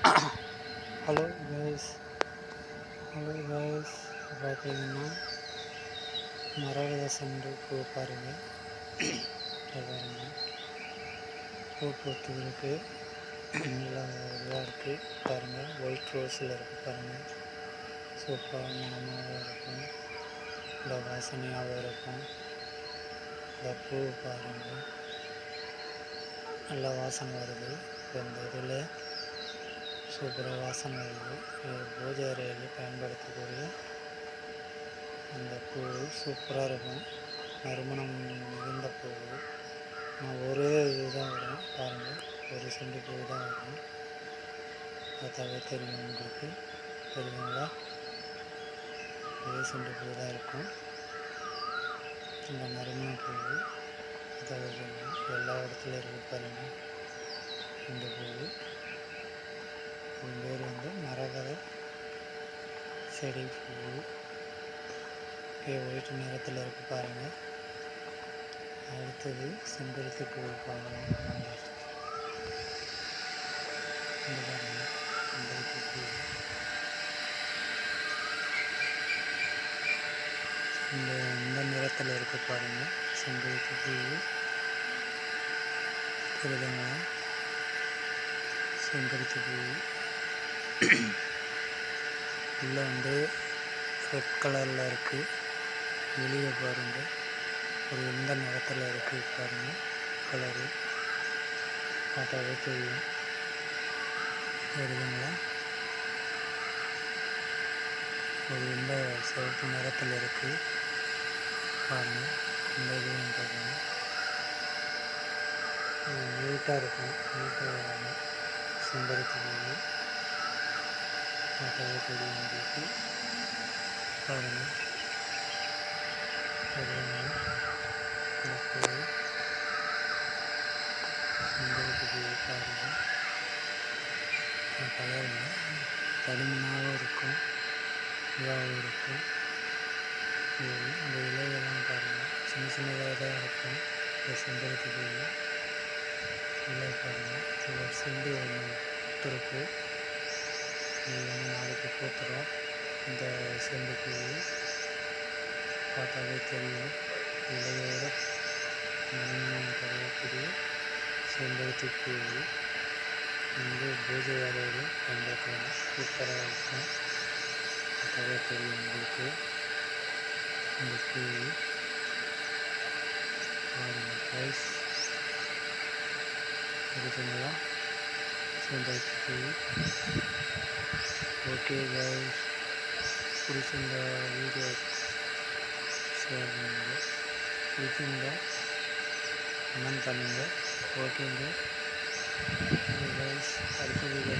Hello guys hello guys பார்த்தீங்கன்னா மரகத cent பூ பாருங்கள். பாருங்கள், பூ பூத்துக்கு இருக்குது. நல்லா இதாக இருக்குது பாருங்கள். ஒயிட் ரோஸில் இருக்குது பாருங்கள். சூப்பராக மனமாக இருக்கும், இந்த வாசனையாக இருக்கும். இந்த பூ பாருங்கள், நல்ல வாசனை வருது. இப்போ இந்த இதில் சூப்பராக வாசனை வருது. பூஜை அறையில் பயன்படுத்தக்கூடிய அந்த பூ சூப்பராக இருக்கும். நறுமணம் மிகுந்த பூ. ஒரே இதுதான் வரும் பாருங்கள், ஒரு செண்டு பூ தான் வரும். பார்த்தாவே தெரியும் உங்களுக்கு, தெரியுங்களா? ஒரே செண்டு பூ தான் இருக்கும். இந்த நறுமண பூ பார்த்தாவே எல்லா இடத்துலையும் இருக்குது பாருங்கள். இந்த பூ பேர் மரகத செடி பூ. ஒயிட் நிறத்தில் இருக்குது பாருங்கள். அடுத்தது செம்பருத்தி பூ பாருங்கள். இந்த பாருங்கள், செம்பருத்தி பூ இந்த நிறத்தில் இருக்குது பாருங்கள். செம்பருத்தி பூ தெரியுதுங்களா? செம்பருத்தி பூ உள்ளே ரெட் கலரில் இருக்குது. வெளியே பாருங்கள், ஒரு இந்த நிறத்தில் இருக்குது பாருங்கள். கலரு பார்த்தாவே தெரியும், தெரியுதுங்களா? ஒரு இந்த சிவப்பு நிறத்தில் இருக்குது பாருங்கள். இந்த இதுவும் பாருங்கள், நீட்டாக இருக்கும். நீட்டாக செம்பருத்தி பூ பார்த்தாவே தெரியும் உங்களுக்கு. பாருங்கள், இந்த பூ செம்பருத்தி பூ பாருங்கள். கலருங்க தடிமனாகவும் இருக்கும், இதாகவும் இருக்கும். இந்த இலையெல்லாம் பாருங்கள், சின்ன சின்னதாக தான் இருக்கும். இந்த செம்பருத்தி பூ இலை பாருங்கள். இதில் செண்டு ஒன்று பூத்துருக்கு. இது நாளைக்கு பூத்துரும். இந்த செண்டு பூ பார்த்தாவே தெரியும். இலையோட மண்ணும் தரக்கூடிய செம்பருத்தி பூ பூஜை வேலையில் பயன்படுத்தலாம். சூப்பராக இருக்கும், பார்த்தாவே தெரியும் உங்களுக்கு. இந்த பூ பாருங்கள் கைஸ், இருக்குங்களா? செம்பருத்தி பூ. ஓகே கைஸ், பிடிச்சிருந்த வீடியோ ஷேர் பண்ணுங்கள், பிடிச்சிருந்தா கமெண்ட் பண்ணுங்கள். ஓகேங்க கைஸ், அடுத்த வீடியோ